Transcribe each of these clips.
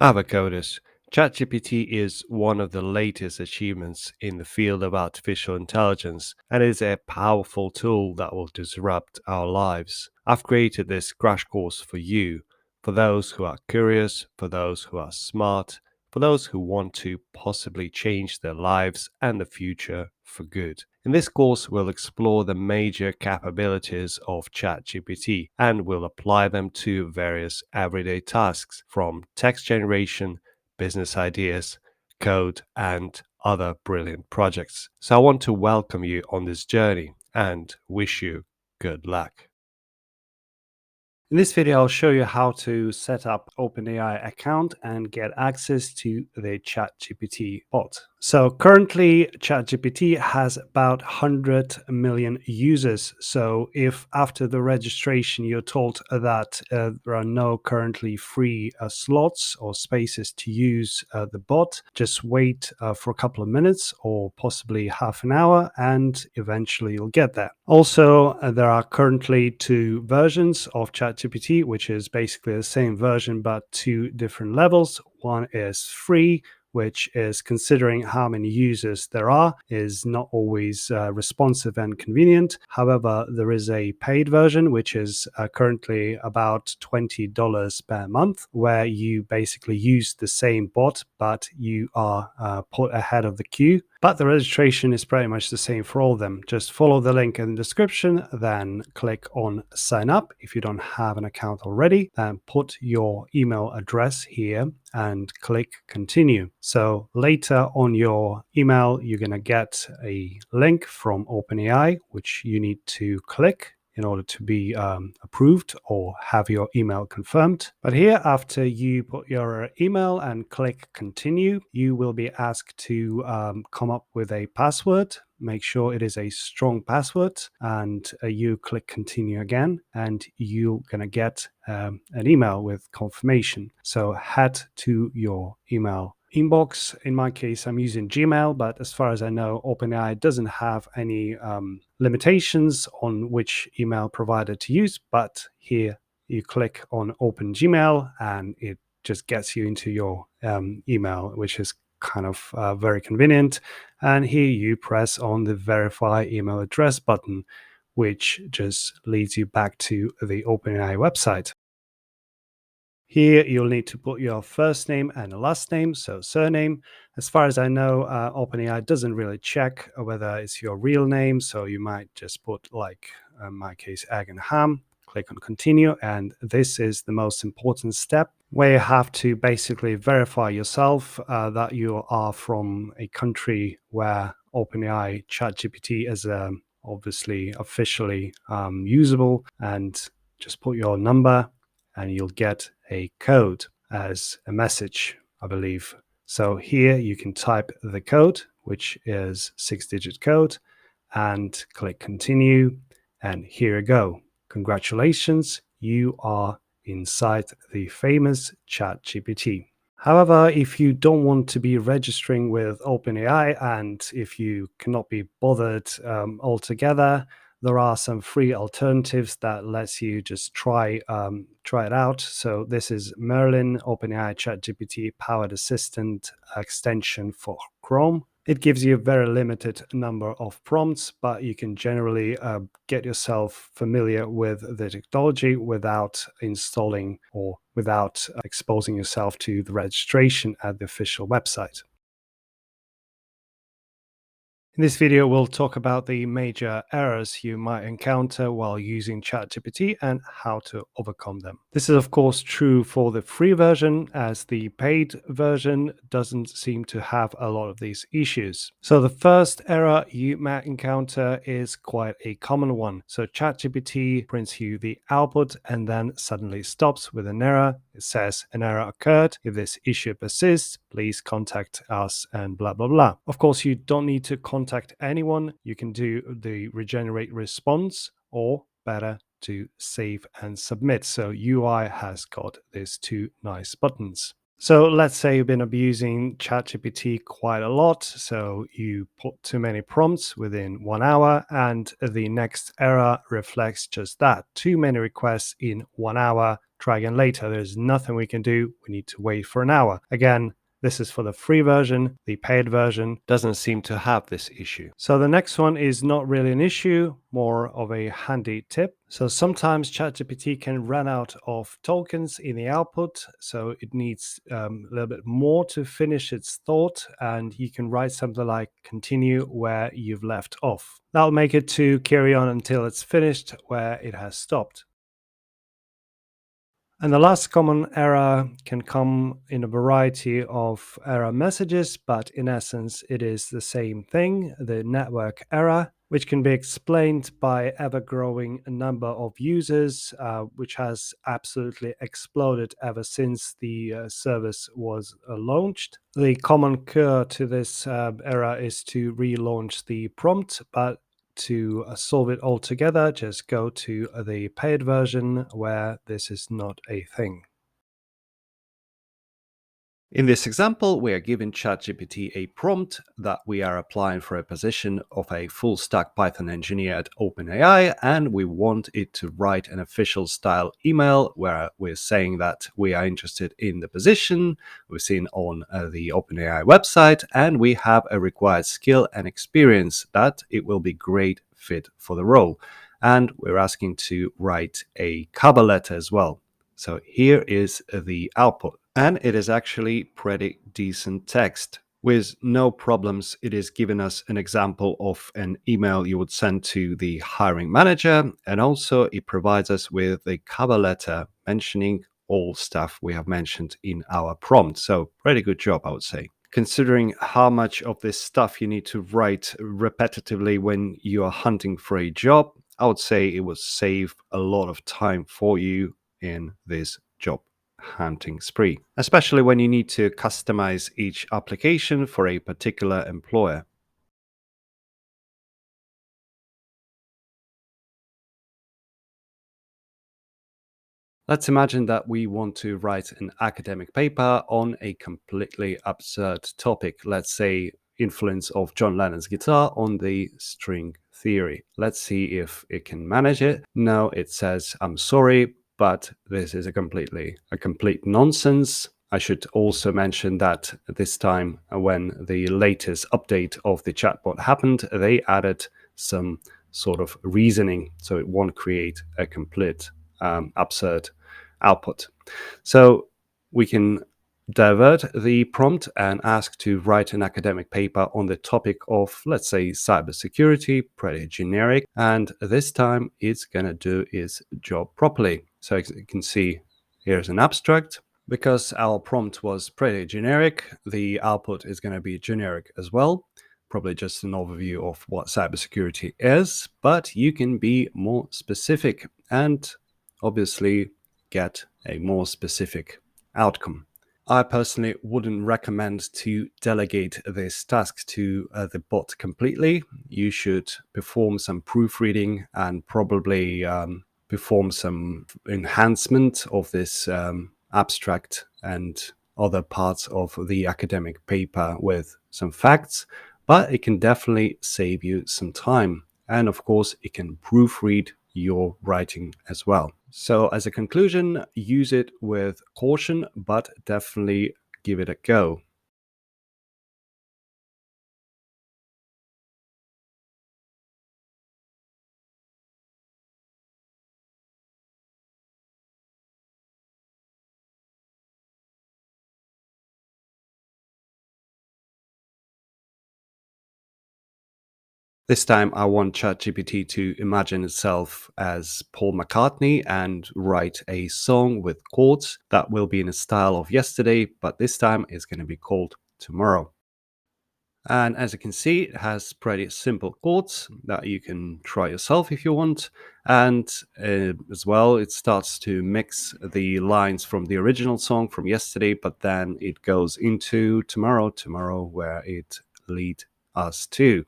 Ave Coders. ChatGPT is one of the latest achievements in the field of artificial intelligence and is a powerful tool that will disrupt our lives. I've created this crash course for you, for those who are curious, for those who are smart, for those who want to possibly change their lives and the future for good. In this course, we'll explore the major capabilities of ChatGPT and we'll apply them to various everyday tasks from text generation, business ideas, code, and other brilliant projects. So I want to welcome you on this journey and wish you good luck. In this video, I'll show you how to set up OpenAI account and get access to the ChatGPT bot. So currently ChatGPT has about 100 million users. So if after the registration you're told that there are no currently free slots or spaces to use the bot, just wait for a couple of minutes or possibly half an hour and eventually you'll get there. Also, there are currently two versions of ChatGPT, which is basically the same version but two different levels. One is free, which is considering how many users there are, is not always responsive and convenient. However, there is a paid version, which is currently about $20 per month, where you basically use the same bot, but you are put ahead of the queue. But the registration is pretty much the same for all of them. Just follow the link in the description, then click on sign up if you don't have an account already, then put your email address here and click continue. So later on your email, you're going to get a link from OpenAI, which you need to click in order to be approved or have your email confirmed. But here, after you put your email and click continue, you will be asked to come up with a password. Make sure it is a strong password and you click continue again and you're going to get an email with confirmation. So head to your email inbox. In my case, I'm using Gmail, but as far as I know, OpenAI doesn't have any limitations on which email provider to use. But here you click on Open Gmail and it just gets you into your email, which is kind of very convenient. And here you press on the verify email address button, which just leads you back to the OpenAI website. Here, you'll need to put your first name and last name, so surname. As far as I know, OpenAI doesn't really check whether it's your real name, so you might just put, like in my case, egg and ham. Click on continue, and this is the most important step where you have to basically verify yourself that you are from a country where OpenAI ChatGPT is obviously officially usable, and just put your number and you'll get a code as a message, I believe. So here you can type the code, which is 6-digit code, and click continue. And here you go. Congratulations, you are inside the famous ChatGPT. However, if you don't want to be registering with OpenAI and if you cannot be bothered altogether, there are some free alternatives that lets you just try it out. So this is Merlin, OpenAI ChatGPT powered assistant extension for Chrome. It gives you a very limited number of prompts, but you can generally get yourself familiar with the technology without installing or without exposing yourself to the registration at the official website. In this video, we'll talk about the major errors you might encounter while using ChatGPT and how to overcome them. This is, of course, true for the free version, as the paid version doesn't seem to have a lot of these issues. So the first error you might encounter is quite a common one. So ChatGPT prints you the output and then suddenly stops with an error. It says an error occurred. If this issue persists, please contact us and blah, blah, blah. Of course, you don't need to contact anyone. You can do the regenerate response, or better, to save and submit. So UI has got these two nice buttons. So let's say you've been abusing ChatGPT quite a lot. So you put too many prompts within 1 hour, and the next error reflects just that. Too many requests in 1 hour, Try again later. There's nothing we can do. We need to wait for an hour. Again, this is for the free version. The paid version doesn't seem to have this issue. So the next one is not really an issue, more of a handy tip. So sometimes ChatGPT can run out of tokens in the output, so it needs a little bit more to finish its thought, and you can write something like continue where you've left off. That'll make it to carry on until it's finished where it has stopped. And the last common error can come in a variety of error messages, but in essence, it is the same thing, the network error, which can be explained by ever growing number of users, which has absolutely exploded ever since the service was launched. The common cure to this error is to relaunch the prompt, but to solve it all together, just go to the paid version where this is not a thing. In this example, we are giving ChatGPT a prompt that we are applying for a position of a full stack Python engineer at OpenAI, and we want it to write an official style email where we're saying that we are interested in the position, we've seen on the OpenAI website, and we have a required skill and experience that it will be great fit for the role. And we're asking to write a cover letter as well. So here is the output. And it is actually pretty decent text. With no problems, it is giving us an example of an email you would send to the hiring manager. And also it provides us with a cover letter mentioning all stuff we have mentioned in our prompt. So pretty good job, I would say. Considering how much of this stuff you need to write repetitively when you are hunting for a job, I would say it will save a lot of time for you in this job hunting spree, especially when you need to customize each application for a particular employer. Let's imagine that we want to write an academic paper on a completely absurd topic, let's say influence of John Lennon's guitar on the string theory. Let's see if it can manage it. No, it says, I'm sorry, but this is a complete nonsense. I should also mention that this time, when the latest update of the chatbot happened, they added some sort of reasoning, so it won't create a complete absurd output. So we can divert the prompt and ask to write an academic paper on the topic of, let's say, cybersecurity, pretty generic. And this time it's going to do its job properly. So as you can see, here's an abstract. Because our prompt was pretty generic, the output is going to be generic as well. Probably just an overview of what cybersecurity is, but you can be more specific and obviously get a more specific outcome. I personally wouldn't recommend to delegate this task to the bot completely. You should perform some proofreading and probably perform some enhancement of this abstract and other parts of the academic paper with some facts, but it can definitely save you some time. And of course, it can proofread your writing as well. So, as a conclusion, use it with caution, but definitely give it a go. This time, I want ChatGPT to imagine itself as Paul McCartney and write a song with chords that will be in a style of yesterday, but this time it's going to be called Tomorrow. And as you can see, it has pretty simple chords that you can try yourself if you want. And as well, it starts to mix the lines from the original song from yesterday, but then it goes into tomorrow, where it lead us to.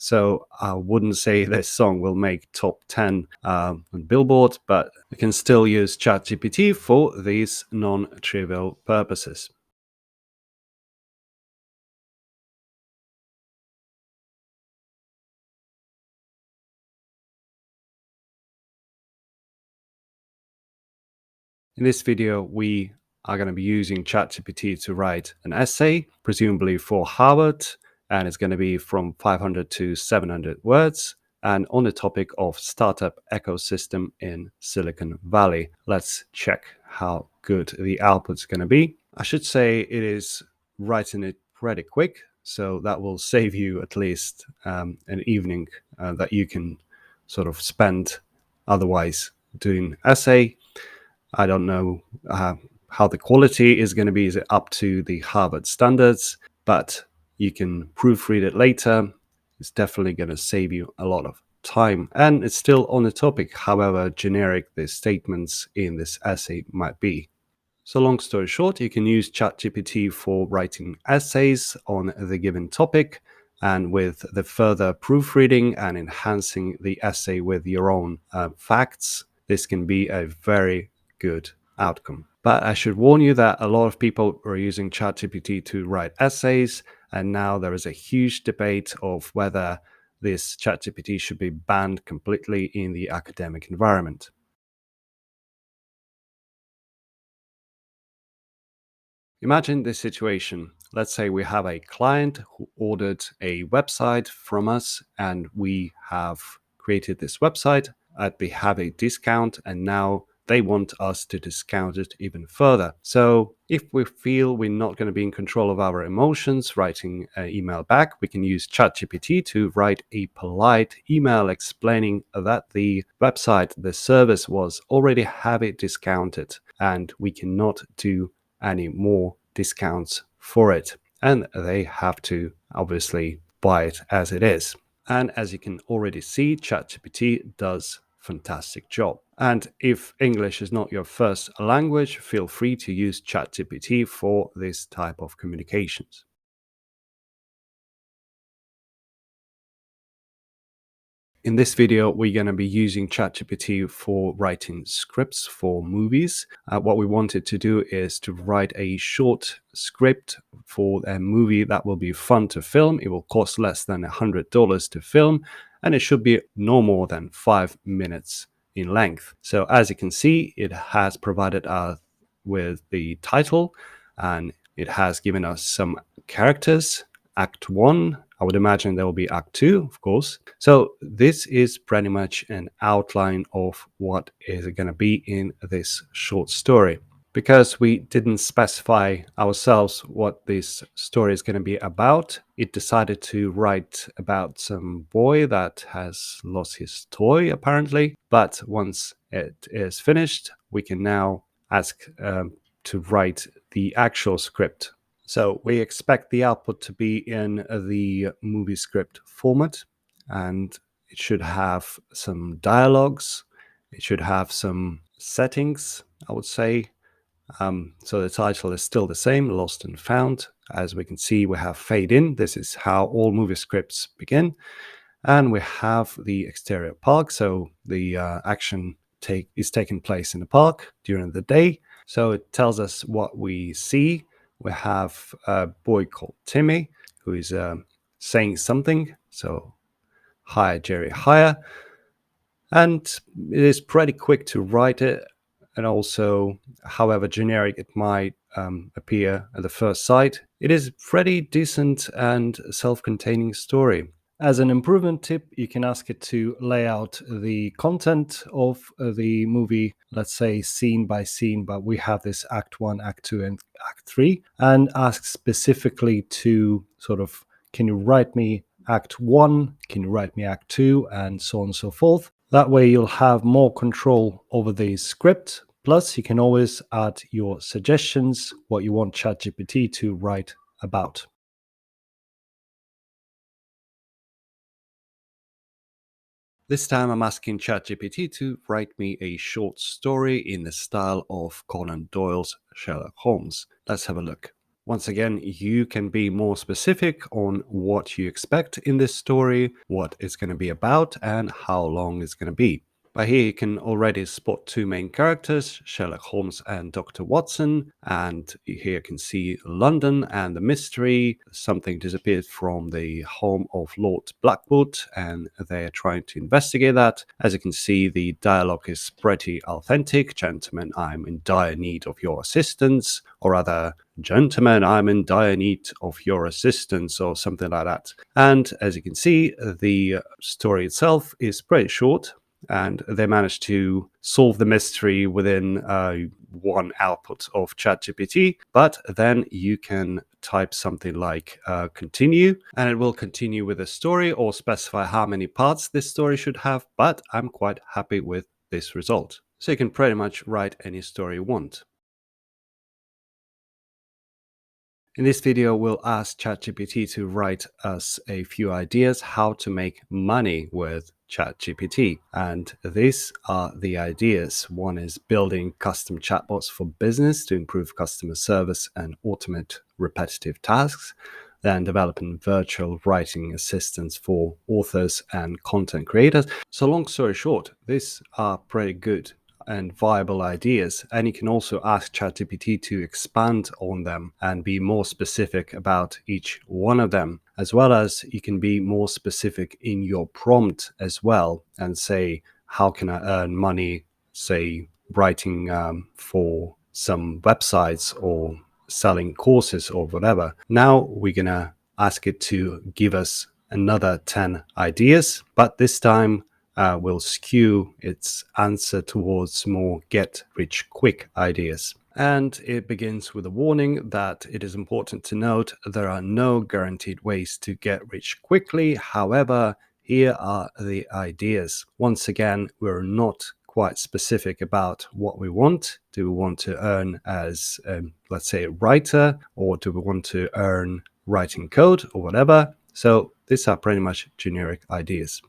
So I wouldn't say this song will make top 10 on Billboard, but we can still use ChatGPT for these non-trivial purposes. In this video, we are going to be using ChatGPT to write an essay, presumably for Harvard, and it's going to be from 500 to 700 words, and on the topic of startup ecosystem in Silicon Valley. Let's check how good the output's going to be. I should say it is writing it pretty quick, so that will save you at least an evening that you can sort of spend otherwise doing essay. I don't know how the quality is going to be. Is it up to the Harvard standards? But you can proofread it later. It's definitely going to save you a lot of time. And it's still on the topic, however generic the statements in this essay might be. So long story short, you can use ChatGPT for writing essays on the given topic, and with the further proofreading and enhancing the essay with your own facts, this can be a very good outcome. But I should warn you that a lot of people are using ChatGPT to write essays, and now there is a huge debate of whether this ChatGPT should be banned completely in the academic environment. Imagine this situation. Let's say we have a client who ordered a website from us, and we have created this website. They have a discount, and now they want us to discount it even further. So if we feel we're not going to be in control of our emotions, writing an email back, we can use ChatGPT to write a polite email explaining that the website, the service was already have it discounted, and we cannot do any more discounts for it. And they have to obviously buy it as it is. And as you can already see, ChatGPT does fantastic job. And if English is not your first language, feel free to use ChatGPT for this type of communications. In this video, we're going to be using ChatGPT for writing scripts for movies. What we wanted to do is to write a short script for a movie that will be fun to film. It will cost less than $100 to film, and it should be no more than 5 minutes in length. So as you can see, it has provided us with the title, and it has given us some characters. Act 1, I would imagine there will be Act 2, of course. So this is pretty much an outline of what is going to be in this short story. Because we didn't specify ourselves what this story is going to be about, it decided to write about some boy that has lost his toy, apparently. But once it is finished, we can now ask to write the actual script. So we expect the output to be in the movie script format, and it should have some dialogues. It should have some settings, I would say. So the title is still the same, Lost and Found. As we can see, we have fade in. This is how all movie scripts begin. And we have the exterior park. So the action is taking place in the park during the day. So it tells us what we see. We have a boy called Timmy who is saying something. So, hire Jerry, hire. And it is pretty quick to write it. And also, however generic it might appear at the first sight, it is pretty decent and self-containing story. As an improvement tip, you can ask it to lay out the content of the movie, let's say scene by scene, but we have this Act 1, Act 2, and Act 3, and ask specifically to sort of, can you write me Act 1, can you write me Act 2, and so on and so forth. That way you'll have more control over the script. Plus, you can always add your suggestions, what you want ChatGPT to write about. This time I'm asking ChatGPT to write me a short story in the style of Conan Doyle's Sherlock Holmes. Let's have a look. Once again, you can be more specific on what you expect in this story, what it's going to be about, and how long it's going to be. But here you can already spot two main characters, Sherlock Holmes and Dr. Watson. And here you can see London and the mystery. Something disappeared from the home of Lord Blackwood, and they're trying to investigate that. As you can see, the dialogue is pretty authentic. Gentlemen, I'm in dire need of your assistance, or rather, gentlemen, I'm in dire need of your assistance, or something like that. And as you can see, the story itself is pretty short, and they managed to solve the mystery within one output of ChatGPT. But then you can type something like continue, and it will continue with the story or specify how many parts this story should have. But I'm quite happy with this result. So you can pretty much write any story you want. In this video, we'll ask ChatGPT to write us a few ideas how to make money with ChatGPT. And these are the ideas. One is building custom chatbots for business to improve customer service and automate repetitive tasks. Then developing virtual writing assistants for authors and content creators. So long story short, these are pretty good and viable ideas. And you can also ask ChatGPT to expand on them and be more specific about each one of them, as well as you can be more specific in your prompt as well and say, how can I earn money, say, writing for some websites or selling courses or whatever. Now we're going to ask it to give us another 10 ideas, but this time will skew its answer towards more get rich quick ideas. And it begins with a warning that it is important to note there are no guaranteed ways to get rich quickly. However, here are the ideas. Once again, we're not quite specific about what we want. Do we want to earn as, let's say, a writer, or do we want to earn writing code or whatever? So these are pretty much generic ideas.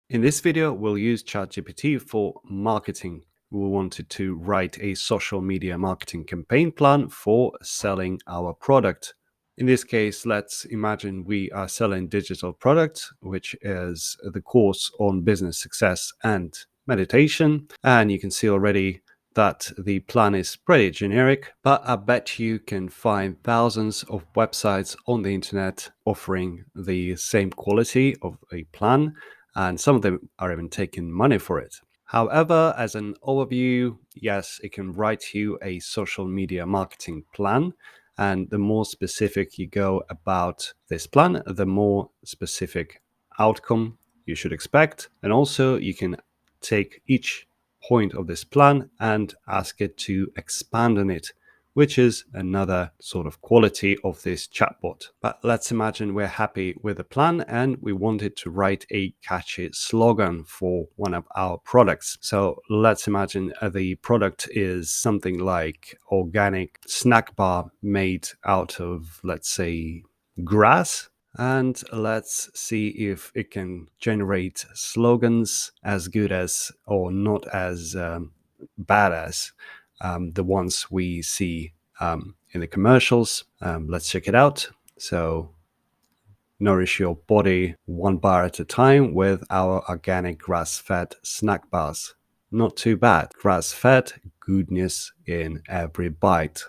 In this video, we'll use ChatGPT for marketing. We wanted to write a social media marketing campaign plan for selling our product. In this case, let's imagine we are selling digital product, which is the course on business success and meditation. And you can see already that the plan is pretty generic, but I bet you can find thousands of websites on the internet offering the same quality of a plan, and some of them are even taking money for it. However, as an overview, yes, it can write you a social media marketing plan. And the more specific you go about this plan, the more specific outcome you should expect. And also, you can take each point of this plan and ask it to expand on it, which is another sort of quality of this chatbot. But let's imagine we're happy with the plan and we wanted to write a catchy slogan for one of our products. So let's imagine the product is something like organic snack bar made out of, let's say, grass. And let's see if it can generate slogans as good as or not as bad as the ones we see in the commercials. Let's check it out. So, nourish your body one bar at a time with our organic grass-fed snack bars. Not too bad. Grass-fed, goodness in every bite.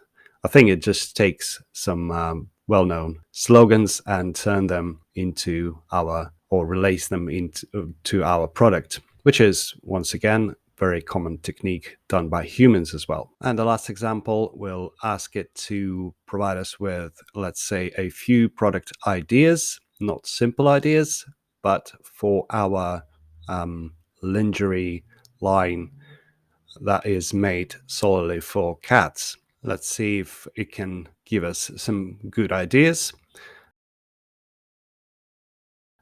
I think it just takes some well-known slogans and turn them into our, or relates them into to our product, which is once again very common technique done by humans as well. And the last example, we'll ask it to provide us with, let's say, a few product ideas, not simple ideas, but for our lingerie line that is made solely for cats. Let's see if it can give us some good ideas.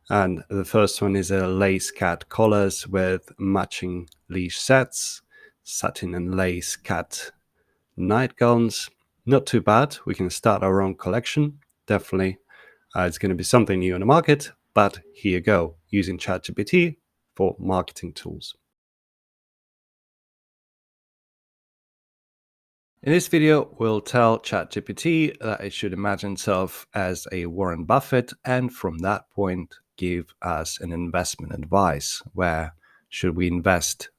And the first one is a lace cat collars with matching leash sets, satin and lace cat nightgowns. Not too bad. We can start our own collection. Definitely. It's going to be something new on the market, but here you go, using ChatGPT for marketing tools. In this video, we'll tell ChatGPT that it should imagine itself as a Warren Buffett and from that point give us an investment advice where should we invest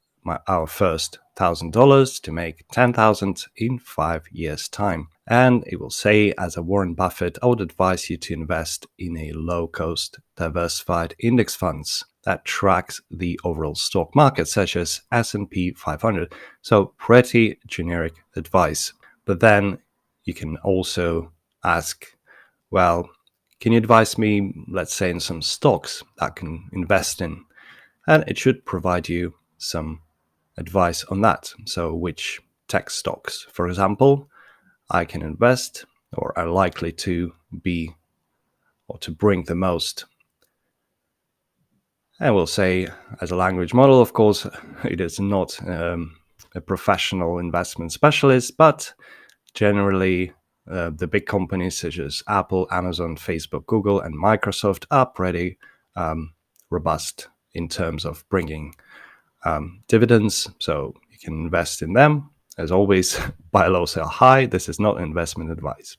our first $1,000 to make 10,000 in 5 years' time. And it will say, as a Warren Buffett, I would advise you to invest in a low-cost diversified index funds that tracks the overall stock market, such as S&P 500. So pretty generic advice. But then you can also ask, well, can you advise me, let's say, in some stocks that I can invest in? And it should provide you some advice on that. So which tech stocks, for example, I can invest or are likely to be or to bring the most. And we'll say, as a language model, of course, it is not a professional investment specialist, but generally, the big companies such as Apple, Amazon, Facebook, Google, and Microsoft are pretty robust in terms of bringing dividends. So you can invest in them. As always, buy low, sell high. This is not investment advice.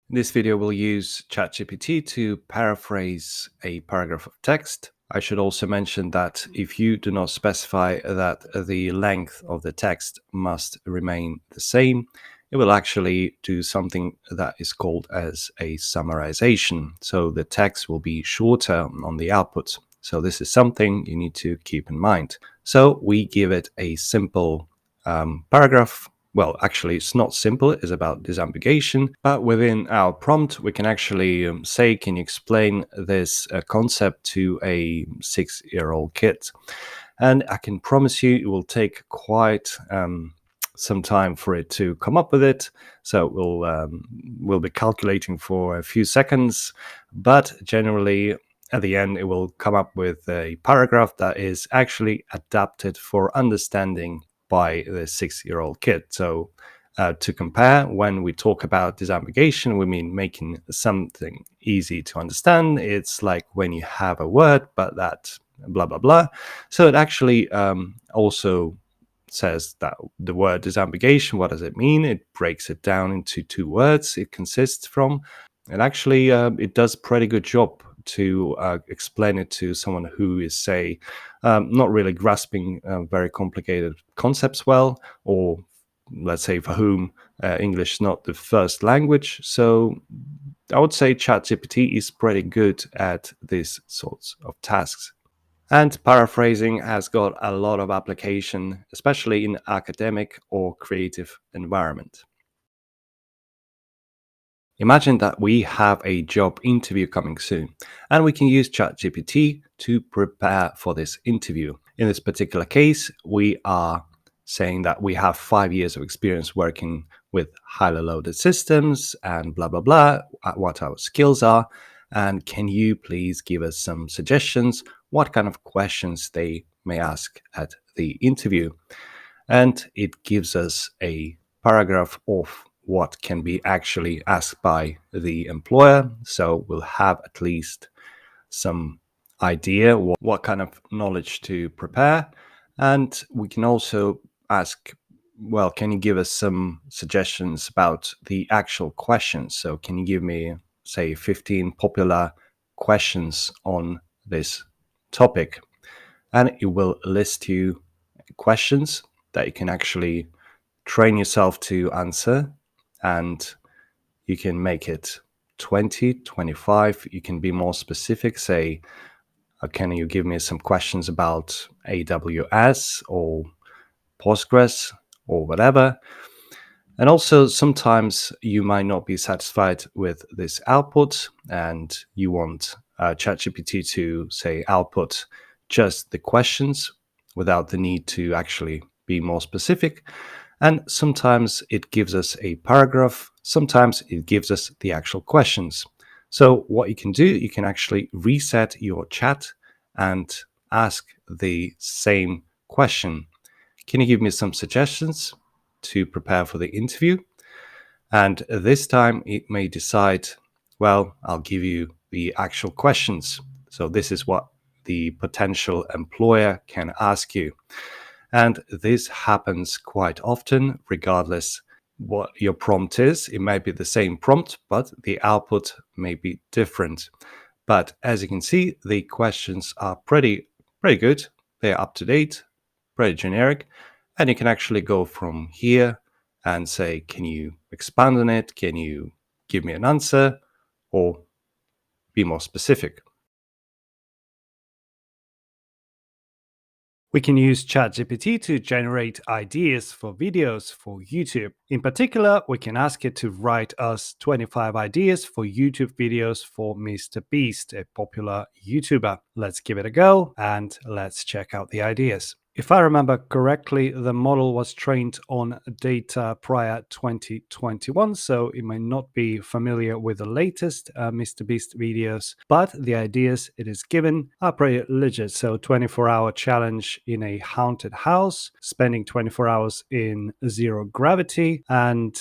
In this video, we'll use ChatGPT to paraphrase a paragraph of text. I should also mention that if you do not specify that the length of the text must remain the same, it will actually do something that is called as a summarization. So the text will be shorter on the output. So this is something you need to keep in mind. So we give it a simple paragraph. Well, actually, it's not simple. It's about disambiguation. But within our prompt, we can actually say, can you explain this concept to a 6-year-old kid? And I can promise you it will take quite some time for it to come up with it. So we'll be calculating for a few seconds, but generally at the end it will come up with a paragraph that is actually adapted for understanding by the 6-year-old kid. So to compare, when we talk about disambiguation, we mean making something easy to understand. It's like when you have a word, but that blah, blah, blah. So it actually also says that the word disambiguation, what does it mean? It breaks it down into 2 words it consists from. And actually, it does a pretty good job to explain it to someone who is, say, not really grasping very complicated concepts well, or let's say for whom English is not the first language. So I would say ChatGPT is pretty good at these sorts of tasks. And paraphrasing has got a lot of application, especially in academic or creative environment. Imagine that we have a job interview coming soon, and we can use ChatGPT to prepare for this interview. In this particular case, we are saying that we have 5 years of experience working with highly loaded systems and blah, blah, blah, what our skills are. And can you please give us some suggestions what kind of questions they may ask at the interview? And it gives us a paragraph of what can be actually asked by the employer. So we'll have at least some idea what kind of knowledge to prepare. And we can also ask, well, can you give us some suggestions about the actual questions? So can you give me, say, 15 popular questions on this topic? And it will list you questions that you can actually train yourself to answer, and you can make it 20, 25. You can be more specific, say, can you give me some questions about AWS or Postgres or whatever? And also, sometimes you might not be satisfied with this output and you want ChatGPT to, say, output just the questions without the need to actually be more specific. And sometimes it gives us a paragraph, sometimes it gives us the actual questions. So, what you can do, you can actually reset your chat and ask the same question. Can you give me some suggestions to prepare for the interview? And this time it may decide, well, I'll give you the actual questions. So this is what the potential employer can ask you. And this happens quite often, regardless what your prompt is. It might be the same prompt, but the output may be different. But as you can see, the questions are pretty good. They're up to date, pretty generic, and you can actually go from here and say, can you expand on it? Can you give me an answer or be more specific? We can use ChatGPT to generate ideas for videos for YouTube. In particular, we can ask it to write us 25 ideas for YouTube videos for Mr. Beast, a popular YouTuber. Let's give it a go and let's check out the ideas. If I remember correctly, the model was trained on data prior 2021, so it may not be familiar with the latest Mr. Beast videos, but the ideas it is given are pretty legit. So 24-hour challenge in a haunted house, spending 24 hours in zero gravity, and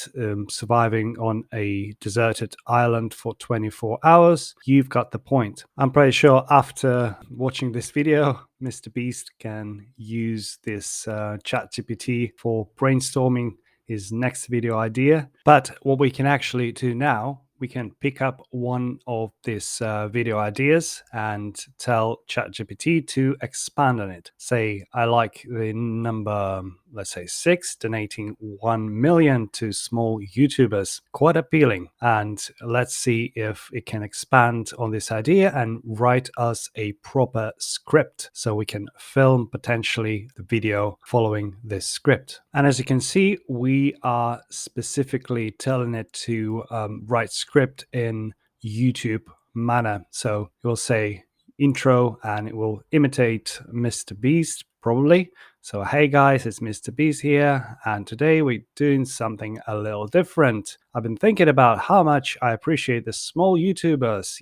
surviving on a deserted island for 24 hours. You've got the point. I'm pretty sure after watching this video, Mr. Beast can use this ChatGPT for brainstorming his next video idea. But what we can actually do now, we can pick up one of these video ideas and tell ChatGPT to expand on it. Say, I like the number, let's say 6, donating 1 million to small YouTubers. Quite appealing. And let's see if it can expand on this idea and write us a proper script so we can film potentially the video following this script. And as you can see, we are specifically telling it to write script in YouTube manner. So you'll say intro and it will imitate Mr. Beast probably. So hey guys, it's Mr. Beast here, and today we're doing something a little different. I've been thinking about how much I appreciate the small YouTubers,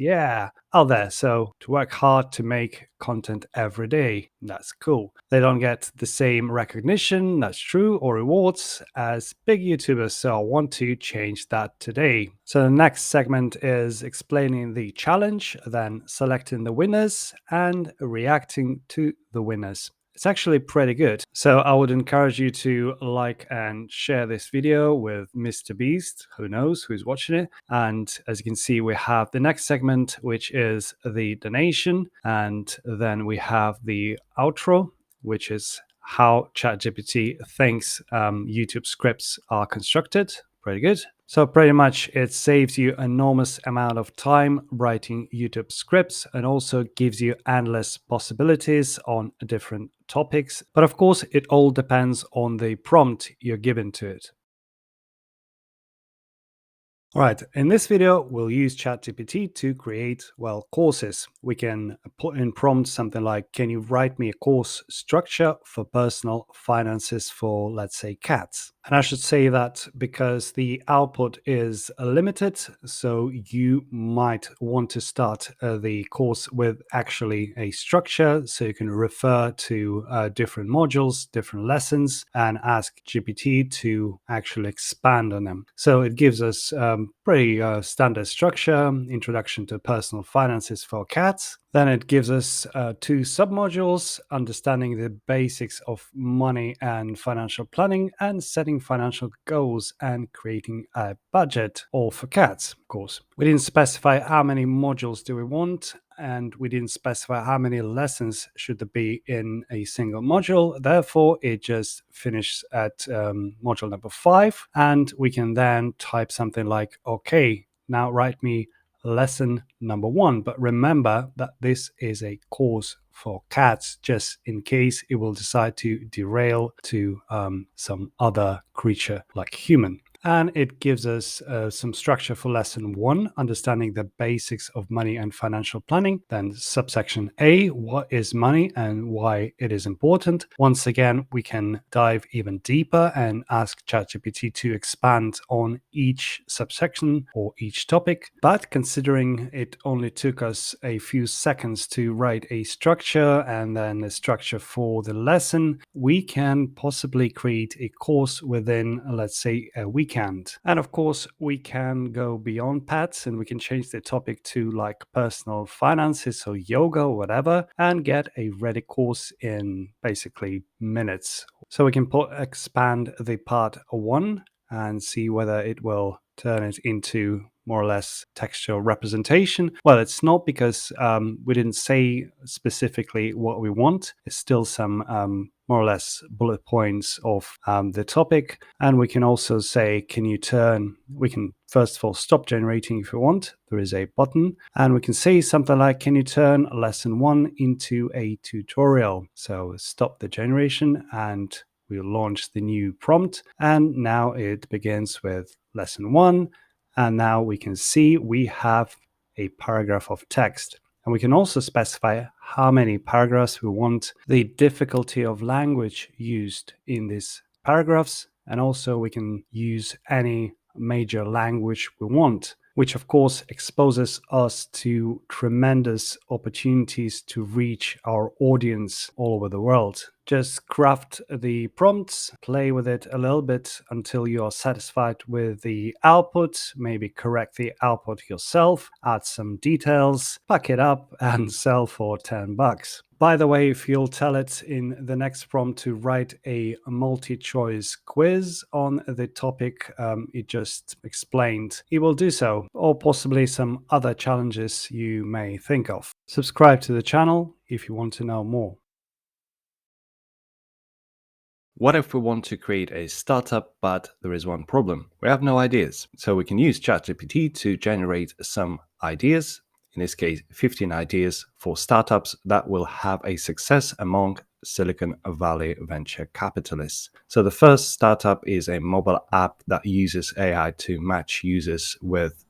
out there. So to work hard to make content every day, that's cool. They don't get the same recognition, that's true, or rewards as big YouTubers, so I want to change that today. So the next segment is explaining the challenge, then selecting the winners and reacting to the winners. It's actually pretty good. So I would encourage you to like and share this video with Mr. Beast. Who knows who's watching it? And as you can see, we have the next segment, which is the donation. And then we have the outro, which is how ChatGPT thinks YouTube scripts are constructed. Pretty good. So pretty much it saves you enormous amount of time writing YouTube scripts and also gives you endless possibilities on different topics. But of course, it all depends on the prompt you're given to it. All right, in this video, we'll use ChatGPT to create, courses. We can put in prompts something like, can you write me a course structure for personal finances for, let's say, cats? And I should say that because the output is limited, so you might want to start the course with actually a structure, so you can refer to different modules, different lessons, and ask GPT to actually expand on them. So it gives us pretty standard structure, introduction to personal finances for cats. Then it gives us 2 submodules, understanding the basics of money and financial planning and setting financial goals and creating a budget, all for cats, of course. We didn't specify how many modules do we want, and we didn't specify how many lessons should there be in a single module. Therefore, it just finishes at module number 5, and we can then type something like, okay, now write me lesson number 1. But remember that this is a course for cats, just in case it will decide to derail to some other creature like human. And it gives us some structure for lesson 1, understanding the basics of money and financial planning. Then subsection A, what is money and why it is important. Once again, we can dive even deeper and ask ChatGPT to expand on each subsection or each topic. But considering it only took us a few seconds to write a structure and then a structure for the lesson, we can possibly create a course within, let's say, a week weekend. And of course, we can go beyond pets and we can change the topic to like personal finances or yoga or whatever and get a ready course in basically minutes. So we can expand the part one and see whether it will turn it into more or less textual representation. Well, it's not because we didn't say specifically what we want. It's still some more or less bullet points of the topic. And we can also say, can you turn, we can first of all stop generating if you want. There is a button. And we can say something like, can you turn lesson one into a tutorial? So stop the generation and we'll launch the new prompt. And now it begins with lesson one. And now we can see we have a paragraph of text. And we can also specify how many paragraphs we want, the difficulty of language used in these paragraphs, and also we can use any major language we want, which of course exposes us to tremendous opportunities to reach our audience all over the world. Just craft the prompts, play with it a little bit until you are satisfied with the output, maybe correct the output yourself, add some details, pack it up and sell for $10. By the way, if you'll tell it in the next prompt to write a multi-choice quiz on the topic it just explained, it will do so, or possibly some other challenges you may think of. Subscribe to the channel if you want to know more. What if we want to create a startup, but there is one problem? We have no ideas. So we can use ChatGPT to generate some ideas, in this case, 15 ideas for startups that will have a success among Silicon Valley venture capitalists. So the first startup is a mobile app that uses AI to match users with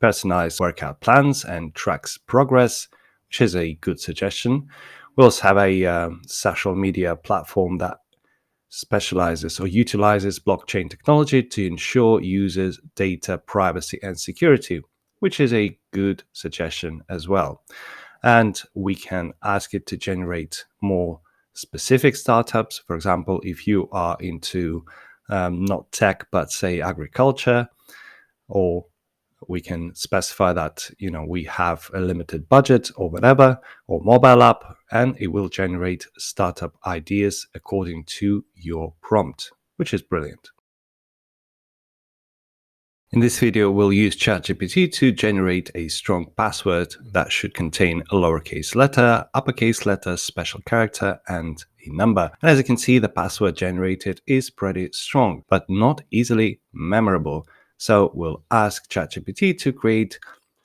personalized workout plans and tracks progress, which is a good suggestion. We also have a social media platform that specializes or utilizes blockchain technology to ensure users' data privacy and security, which is a good suggestion as well. And we can ask it to generate more specific startups. For example, if you are into not tech, but say agriculture, or we can specify that we have a limited budget or whatever, or mobile app, and it will generate startup ideas according to your prompt, which is brilliant. In this video, we'll use ChatGPT to generate a strong password that should contain a lowercase letter, uppercase letter, special character, and a number. And as you can see, the password generated is pretty strong, but not easily memorable. So we'll ask ChatGPT to create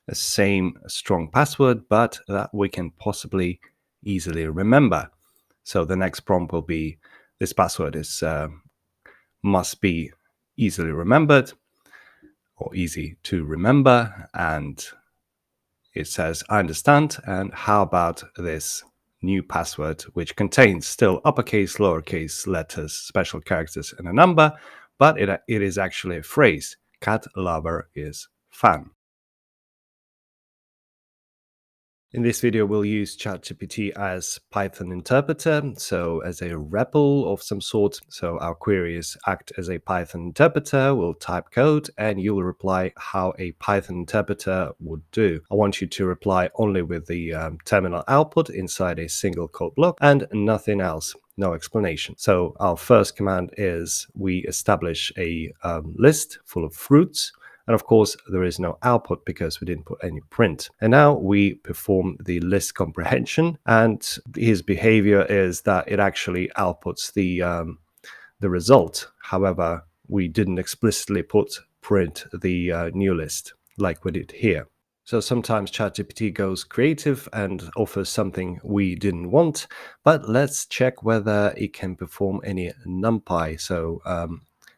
the same strong password, but that we can possibly easily remember. So the next prompt will be, this password is must be easily remembered, or easy to remember, and it says, I understand, and how about this new password, which contains still uppercase, lowercase letters, special characters, and a number, but it is actually a phrase, cat lover is fan. In this video, we'll use ChatGPT as Python interpreter, so as a REPL of some sort. So our queries act as a Python interpreter. We'll type code and you will reply how a Python interpreter would do. I want you to reply only with the terminal output inside a single code block and nothing else. No explanation. So our first command is we establish a list full of fruits. And of course, there is no output because we didn't put any print. And now we perform the list comprehension, and his behavior is that it actually outputs the result. However, we didn't explicitly put print the new list like we did here. So sometimes ChatGPT goes creative and offers something we didn't want, but let's check whether it can perform any NumPy. So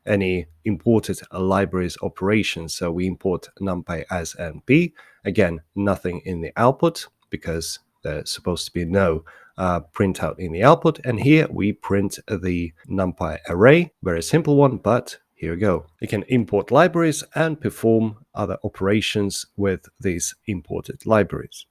any imported libraries operations. So we import NumPy as NP. Again, nothing in the output because there's supposed to be no printout in the output. And here we print the NumPy array. Very simple one, but here we go. You can import libraries and perform other operations with these imported libraries.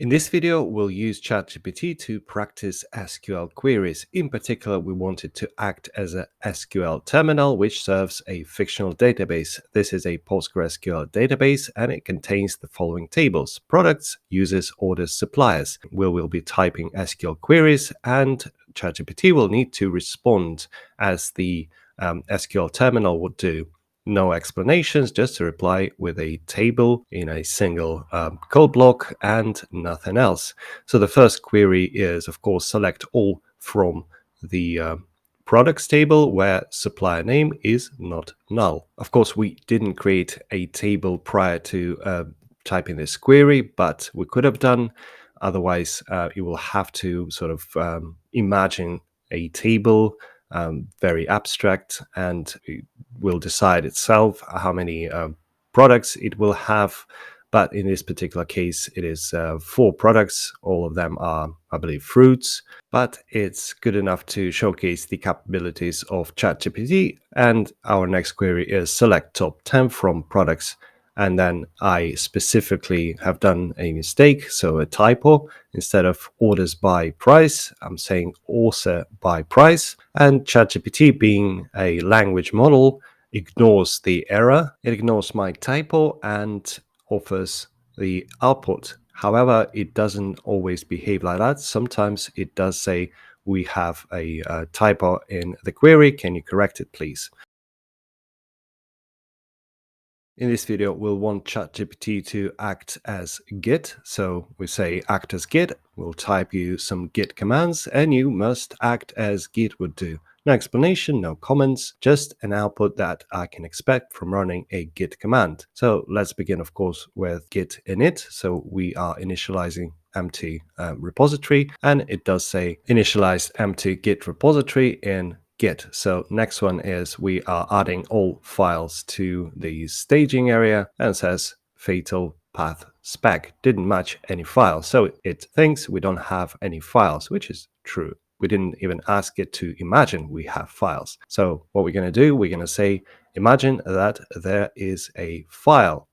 In this video, we'll use ChatGPT to practice SQL queries. In particular, we want it to act as a SQL terminal, which serves a fictional database. This is a PostgreSQL database, and it contains the following tables: products, users, orders, suppliers. We will be typing SQL queries, and ChatGPT will need to respond as the SQL terminal would do. No explanations, just a reply with a table in a single code block and nothing else. So the first query is, of course, select all from the products table where supplier name is not null. Of course, we didn't create a table prior to typing this query, but we could have done. Otherwise, you will have to sort of imagine a table, very abstract, and it will decide itself how many products it will have. But in this particular case, it is 4 products. All of them are, I believe, fruits. But it's good enough to showcase the capabilities of ChatGPT. And our next query is select top 10 from products. And then I specifically have done a mistake, so a typo. Instead of orders by price, I'm saying order by price. And ChatGPT, being a language model, ignores the error. It ignores my typo and offers the output. However, it doesn't always behave like that. Sometimes it does say, we have a typo in the query. Can you correct it, please? In this video, we'll want ChatGPT to act as Git. So we say act as Git. We'll type you some Git commands, and you must act as Git would do. No explanation, no comments, just an output that I can expect from running a Git command. So let's begin, of course, with Git init. So we are initializing empty repository, and it does say initialize empty Git repository in Git. So next one is we are adding all files to the staging area, and it says fatal path spec didn't match any files. So it thinks we don't have any files, which is true. We didn't even ask it to imagine we have files. So what we're going to do, we're going to say, imagine that there is a file.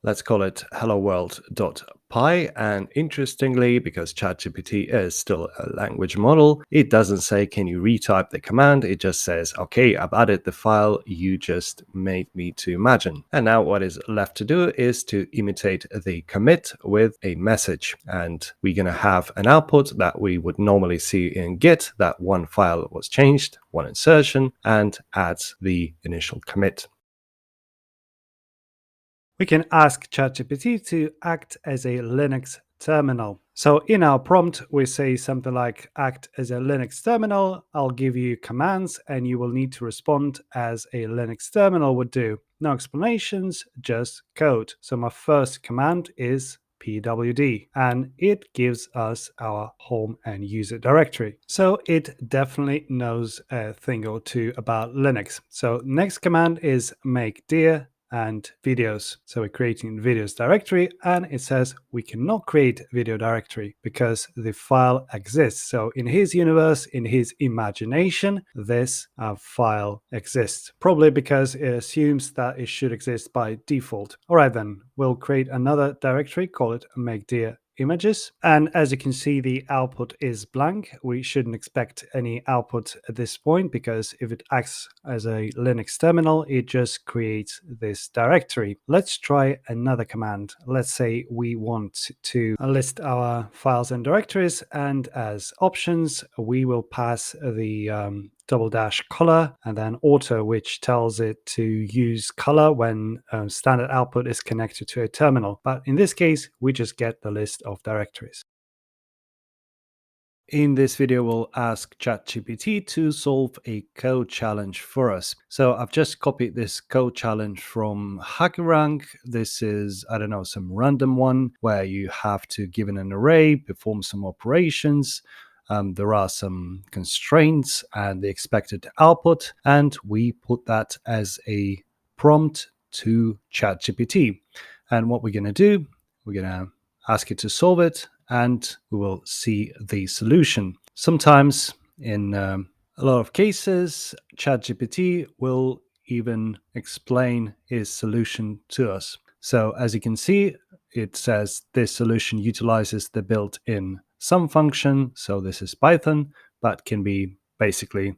Let's call it helloworld.py. And interestingly, because ChatGPT is still a language model, it doesn't say, can you retype the command? It just says, okay, I've added the file you just made me to imagine. And now what is left to do is to imitate the commit with a message. And we're going to have an output that we would normally see in Git, that one file was changed, one insertion, and adds the initial commit. We can ask ChatGPT to act as a Linux terminal. So in our prompt, we say something like act as a Linux terminal. I'll give you commands and you will need to respond as a Linux terminal would do. No explanations, just code. So my first command is pwd, and it gives us our home and user directory. So it definitely knows a thing or two about Linux. So next command is make dir and videos. So we're creating videos directory, and it says we cannot create video directory because the file exists. So in his universe, in his imagination, this file exists, probably because it assumes that it should exist by default. All right, then we'll create another directory, call it make dir images. And as you can see, the output is blank. We shouldn't expect any output at this point because if it acts as a Linux terminal, it just creates this directory. Let's try another command. Let's say we want to list our files and directories, and as options, we will pass the _color and then auto, which tells it to use color when standard output is connected to a terminal. But in this case, we just get the list of directories. In this video, we'll ask ChatGPT to solve a code challenge for us. So I've just copied this code challenge from HackerRank. This is, I don't know, some random one where you have to, given an array, perform some operations. There are some constraints and the expected output, and we put that as a prompt to ChatGPT. And what we're going to do, we're going to ask it to solve it, and we will see the solution. Sometimes, in a lot of cases, ChatGPT will even explain his solution to us. So as you can see, it says this solution utilizes the built-in sum function. So this is Python, but can be basically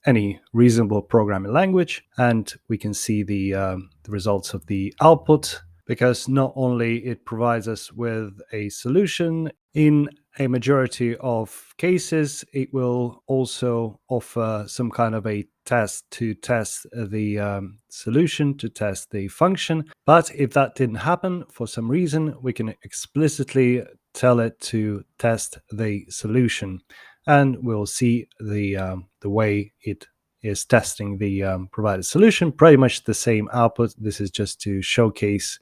any reasonable programming language. And we can see the results of the output, because not only it provides us with a solution, in a majority of cases it will also offer some kind of a test to test the solution, to test the function. But if that didn't happen for some reason, we can explicitly tell it to test the solution, and we'll see the way it is testing the provided solution. Pretty much the same output. This is just to showcase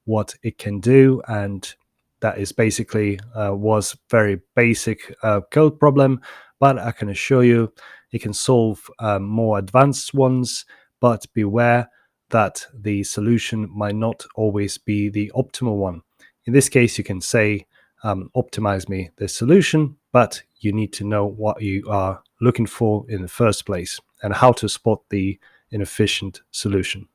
what it can do, and that is basically was very basic code problem, but I can assure you it can solve more advanced ones. But beware that the solution might not always be the optimal one. In this case, you can say, optimize me this solution, but you need to know what you are looking for in the first place and how to spot the inefficient solution.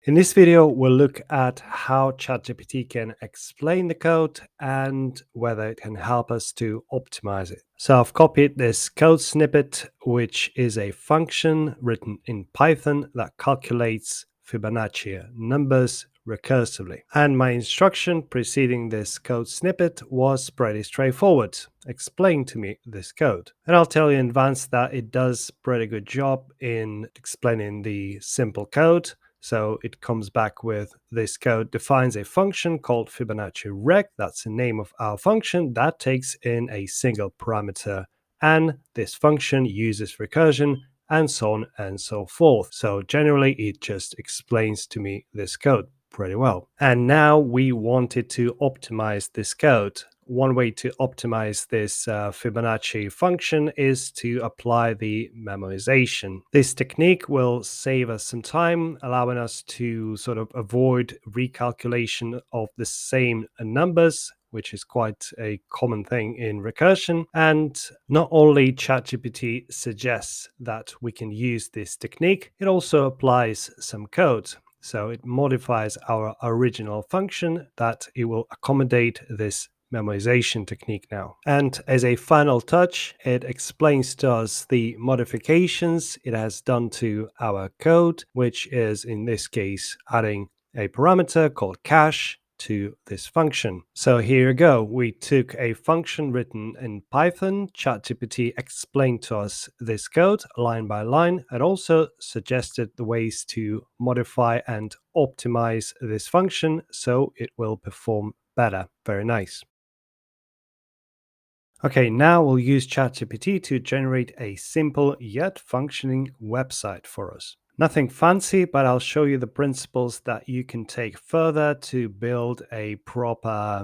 In this video, we'll look at how ChatGPT can explain the code and whether it can help us to optimize it. So I've copied this code snippet, which is a function written in Python that calculates Fibonacci numbers recursively. And my instruction preceding this code snippet was pretty straightforward. Explain to me this code. And I'll tell you in advance that it does a pretty good job in explaining the simple code. So it comes back with this code defines a function called Fibonacci rec. That's the name of our function that takes in a single parameter. And this function uses recursion and so on and so forth. So generally, it just explains to me this code pretty well. And now we wanted to optimize this code. One way to optimize this Fibonacci function is to apply the memoization. This technique will save us some time, allowing us to sort of avoid recalculation of the same numbers, which is quite a common thing in recursion. And not only ChatGPT suggests that we can use this technique, it also applies some code. So it modifies our original function that it will accommodate this memoization technique now. And as a final touch, it explains to us the modifications it has done to our code, which is in this case adding a parameter called cache to this function. So here you go. We took a function written in Python. ChatGPT explained to us this code line by line and also suggested the ways to modify and optimize this function so it will perform better. Very nice. Okay, now we'll use ChatGPT to generate a simple yet functioning website for us. Nothing fancy, but I'll show you the principles that you can take further to build a proper,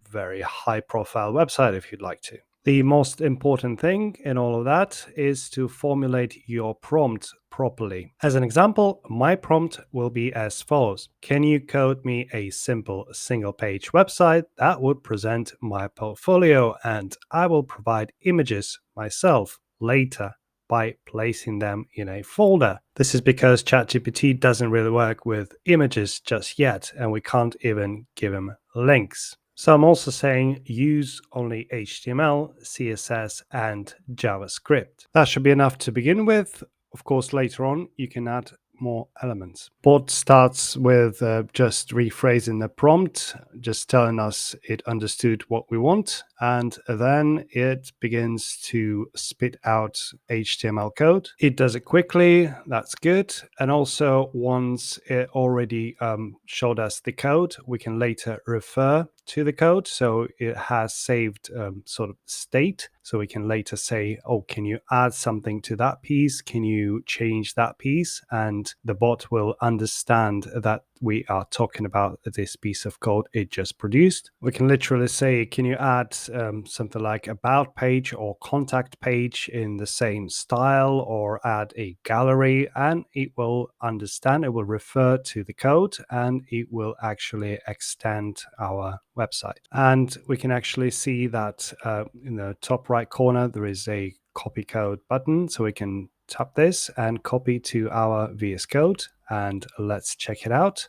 very high profile website if you'd like to. The most important thing in all of that is to formulate your prompt properly. As an example, my prompt will be as follows. Can you code me a simple single page website that would present my portfolio, and I will provide images myself later by placing them in a folder. This is because ChatGPT doesn't really work with images just yet, and we can't even give him links. So I'm also saying use only HTML, CSS, and JavaScript. That should be enough to begin with. Of course, later on, you can add more elements. Bot starts with just rephrasing the prompt, just telling us it understood what we want, and then it begins to spit out HTML code. It does it quickly, that's good. And also, once it already showed us the code, we can later refer to the code. So it has saved sort of state. So we can later say, oh, can you add something to that piece? Can you change that piece? And the bot will understand that we are talking about this piece of code it just produced. We can literally say, can you add something like about page or contact page in the same style, or add a gallery, and it will understand, it will refer to the code, and it will actually extend our website. And we can actually see that in the top right corner, there is a copy code button. So we can tap this and copy to our VS Code, and let's check it out.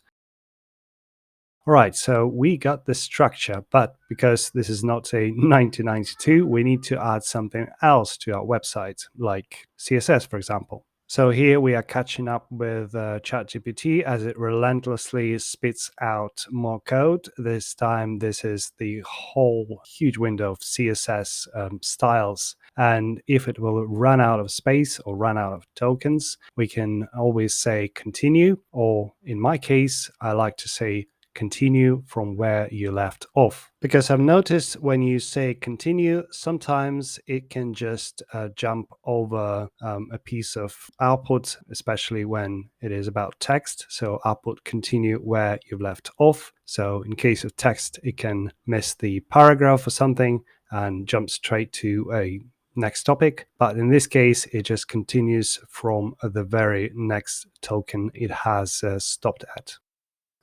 All right, so we got the structure, but because this is not a 1992, we need to add something else to our website, like CSS, for example. So here we are catching up with ChatGPT as it relentlessly spits out more code. This time, this is the whole huge window of CSS styles. And if it will run out of space or run out of tokens, we can always say continue, or in my case, I like to say continue from where you left off. Because I've noticed when you say continue, sometimes it can just jump over a piece of output, especially when it is about text. So output continue where you've left off. So in case of text, it can miss the paragraph or something and jump straight to a next topic. But in this case, it just continues from the very next token it has stopped at.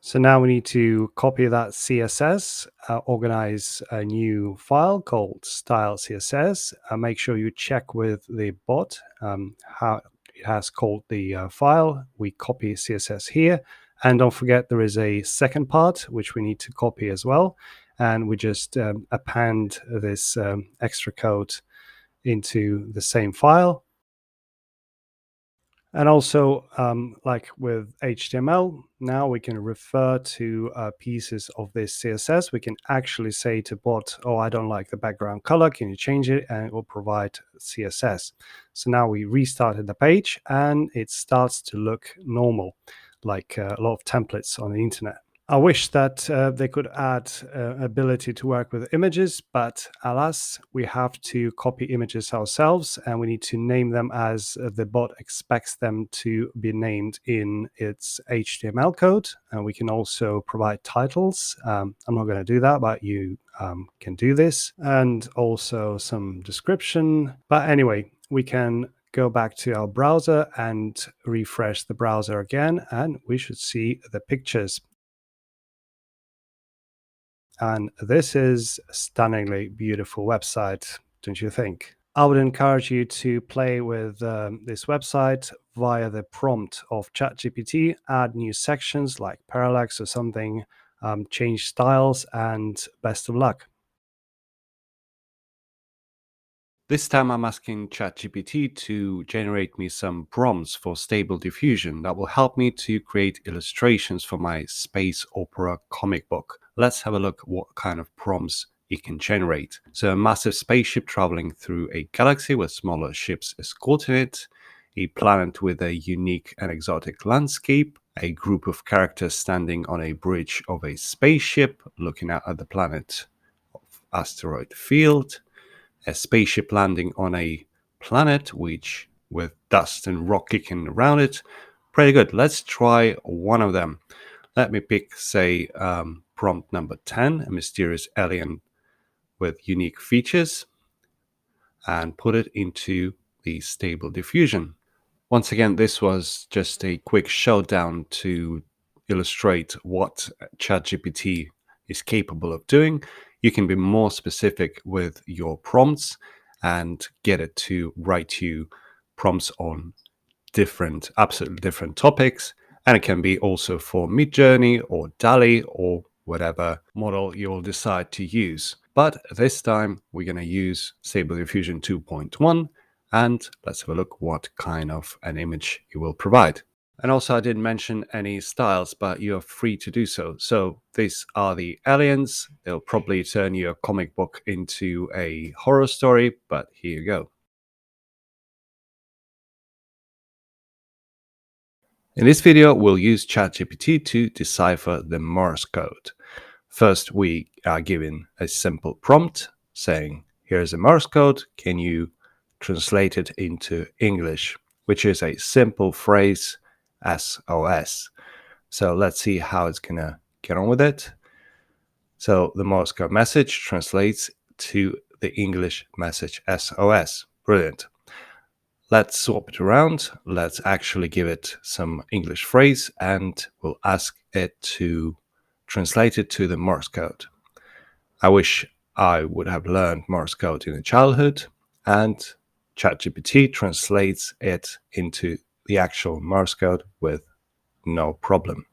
So now we need to copy that CSS, organize a new file called style CSS. Make sure you check with the bot how it has called the file. We copy CSS here. And don't forget there is a second part which we need to copy as well. And we just append this extra code into the same file. And also, like with HTML, now we can refer to pieces of this CSS. We can actually say to bot, oh, I don't like the background color. Can you change it? And it will provide CSS. So now we restarted the page and it starts to look normal, like a lot of templates on the internet. I wish that they could add ability to work with images, but alas, we have to copy images ourselves and we need to name them as the bot expects them to be named in its HTML code. And we can also provide titles. I'm not going to do that, but you can do this, and also some description. But anyway, we can go back to our browser and refresh the browser again, and we should see the pictures. And this is a stunningly beautiful website, don't you think? I would encourage you to play with this website via the prompt of ChatGPT, add new sections like parallax or something, change styles, and best of luck. This time I'm asking ChatGPT to generate me some prompts for stable diffusion that will help me to create illustrations for my space opera comic book. Let's have a look what kind of prompts it can generate. So a massive spaceship traveling through a galaxy with smaller ships escorting it, a planet with a unique and exotic landscape, a group of characters standing on a bridge of a spaceship looking out at the planet of asteroid field, a spaceship landing on a planet which with dust and rock kicking around it. Pretty good. Let's try one of them. Let me pick, say, prompt number 10, a mysterious alien with unique features, and put it into the stable diffusion. Once again, this was just a quick showdown to illustrate what ChatGPT is capable of doing. You can be more specific with your prompts and get it to write you prompts on absolutely different topics. And it can be also for Midjourney or DALI or whatever model you'll decide to use. But this time we're going to use Stable Diffusion 2.1, and let's have a look what kind of an image it will provide. And also, I didn't mention any styles, but you're free to do so. So these are the aliens. They'll probably turn your comic book into a horror story, but here you go. In this video, we'll use ChatGPT to decipher the Morse code. First, we are given a simple prompt saying, here's a Morse code, can you translate it into English? Which is a simple phrase, SOS. So let's see how it's gonna get on with it. So the Morse code message translates to the English message SOS. Brilliant. Let's swap it around. Let's actually give it some English phrase and we'll ask it to translate it to the Morse code. I wish I would have learned Morse code in childhood, and ChatGPT translates it into the actual Morse code with no problem.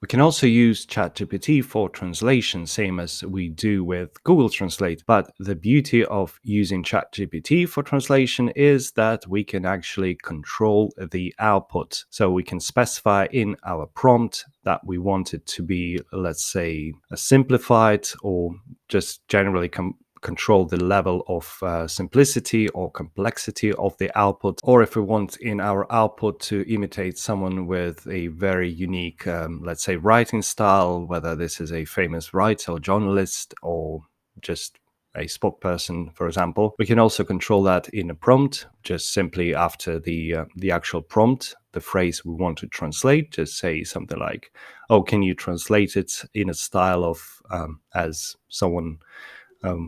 We can also use ChatGPT for translation, same as we do with Google Translate. But the beauty of using ChatGPT for translation is that we can actually control the output. So we can specify in our prompt that we want it to be, let's say, simplified or just generally control the level of simplicity or complexity of the output, or if we want in our output to imitate someone with a very unique, let's say, writing style, whether this is a famous writer or journalist or just a spokesperson, for example. We can also control that in a prompt, just simply after the actual prompt, the phrase we want to translate, just say something like, "Oh, can you translate it in a style of as someone."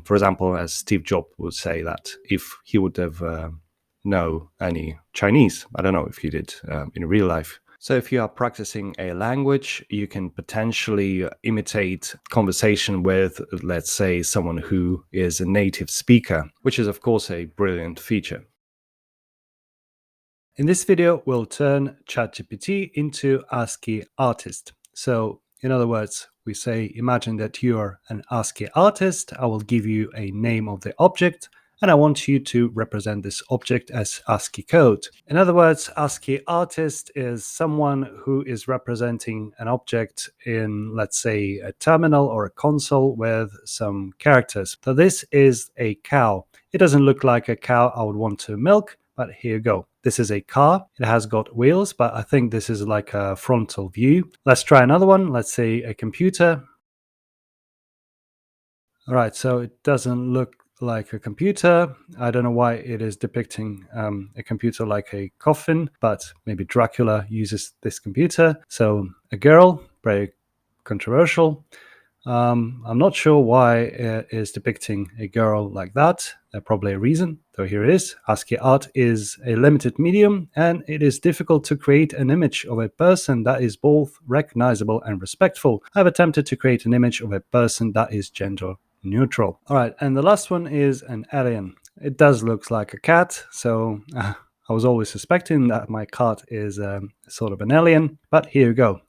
For example, as Steve Jobs would say that if he would have know any Chinese, I don't know if he did in real life. So if you are practicing a language, you can potentially imitate conversation with, let's say, someone who is a native speaker, which is of course a brilliant feature. In this video, we'll turn ChatGPT into ASCII artist. So, in other words, we say, imagine that you are an ASCII artist. I will give you a name of the object, and I want you to represent this object as ASCII code. In other words, ASCII artist is someone who is representing an object in, let's say, a terminal or a console with some characters. So this is a cow. It doesn't look like a cow I would want to milk, but here you go. This is a car. It has got wheels, but I think this is like a frontal view. Let's try another one. Let's say a computer. All right, so it doesn't look like a computer. I don't know why it is depicting a computer like a coffin, but maybe Dracula uses this computer. So a girl, very controversial. I'm not sure why it is depicting a girl like that. Probably a reason. So here it is. ASCII art is a limited medium, and it is difficult to create an image of a person that is both recognizable and respectful. I've attempted to create an image of a person that is gender neutral. All right, and the last one is an alien. It does look like a cat, so I was always suspecting that my cat is sort of an alien, but here you go.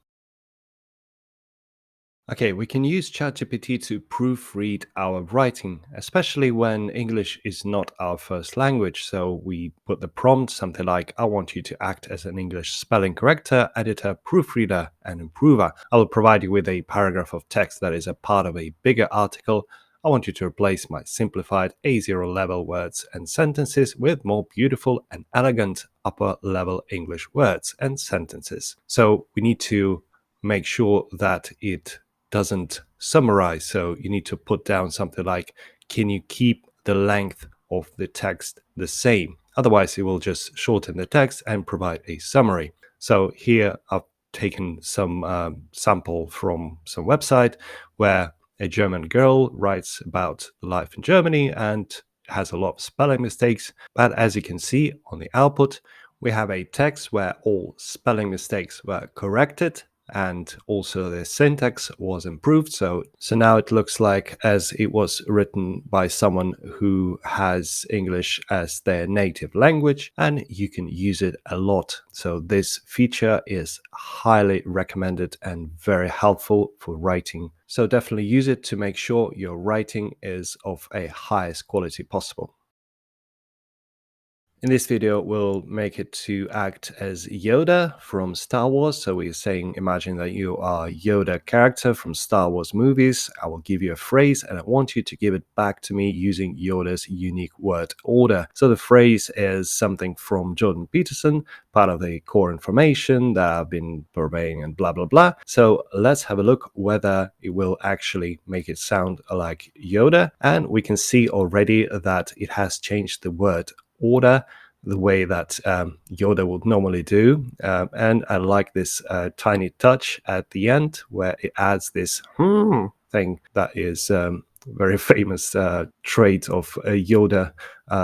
Okay, we can use ChatGPT to proofread our writing, especially when English is not our first language. So we put the prompt something like, I want you to act as an English spelling corrector, editor, proofreader, and improver. I will provide you with a paragraph of text that is a part of a bigger article. I want you to replace my simplified A0 level words and sentences with more beautiful and elegant upper level English words and sentences. So we need to make sure that it doesn't summarize. So you need to put down something like, can you keep the length of the text the same? Otherwise, it will just shorten the text and provide a summary. So here I've taken some sample from some website where a German girl writes about life in Germany and has a lot of spelling mistakes. But as you can see on the output, we have a text where all spelling mistakes were corrected and also the syntax was improved. So now it looks like as it was written by someone who has English as their native language, and you can use it a lot. So this feature is highly recommended and very helpful for writing. So definitely use it to make sure your writing is of a highest quality possible. In this video, we'll make it to act as Yoda from Star Wars. So we're saying, imagine that you are Yoda character from Star Wars movies. I will give you a phrase and I want you to give it back to me using Yoda's unique word order. So the phrase is something from Jordan Peterson, part of the core information that I've been purveying and blah, blah, blah. So let's have a look whether it will actually make it sound like Yoda. And we can see already that it has changed the word order the way that Yoda would normally do. And I like this tiny touch at the end where it adds this thing that is very famous trait of Yoda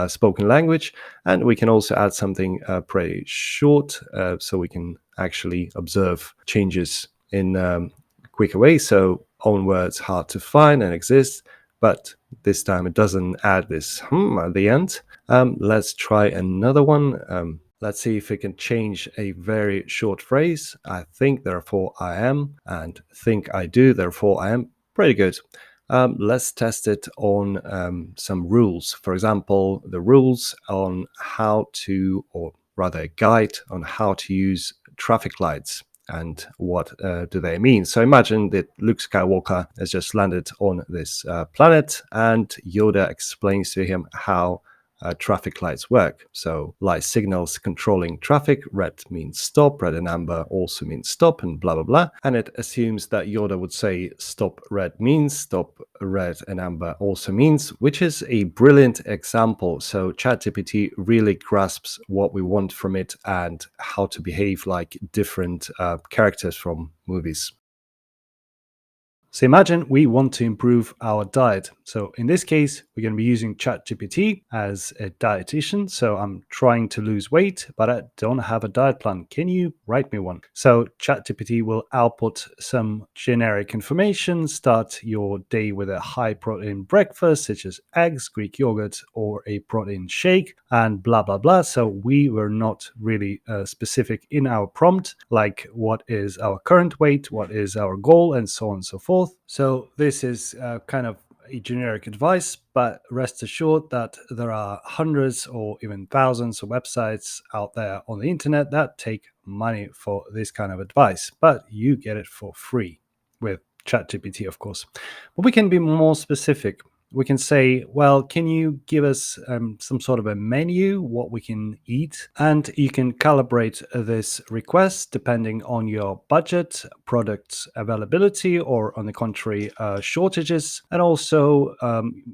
spoken language. And we can also add something pretty short so we can actually observe changes in quicker way. So own words hard to find and exist, but this time it doesn't add this at the end. Let's try another one. Let's see if we can change a very short phrase. I think, therefore I am, and think I do, therefore I am. Pretty good. Let's test it on some rules. For example, the rules on how to, or rather, a guide on how to use traffic lights and what do they mean. So imagine that Luke Skywalker has just landed on this planet, and Yoda explains to him how traffic lights work. So light signals controlling traffic, red means stop, red and amber also means stop, and blah, blah, blah. And it assumes that Yoda would say stop red means stop, red and amber also means, which is a brilliant example. So ChatGPT really grasps what we want from it and how to behave like different characters from movies. So imagine we want to improve our diet. So in this case, we're going to be using ChatGPT as a dietitian. So I'm trying to lose weight, but I don't have a diet plan. Can you write me one? So ChatGPT will output some generic information. Start your day with a high protein breakfast, such as eggs, Greek yogurt, or a protein shake, and blah, blah, blah. So we were not really specific in our prompt, like what is our current weight, what is our goal, and so on and so forth. So this is kind of a generic advice, but rest assured that there are hundreds or even thousands of websites out there on the internet that take money for this kind of advice, but you get it for free with ChatGPT, of course. But we can be more specific. We can say, well, can you give us some sort of a menu, what we can eat? And you can calibrate this request depending on your budget, product availability, or on the contrary, shortages. And also,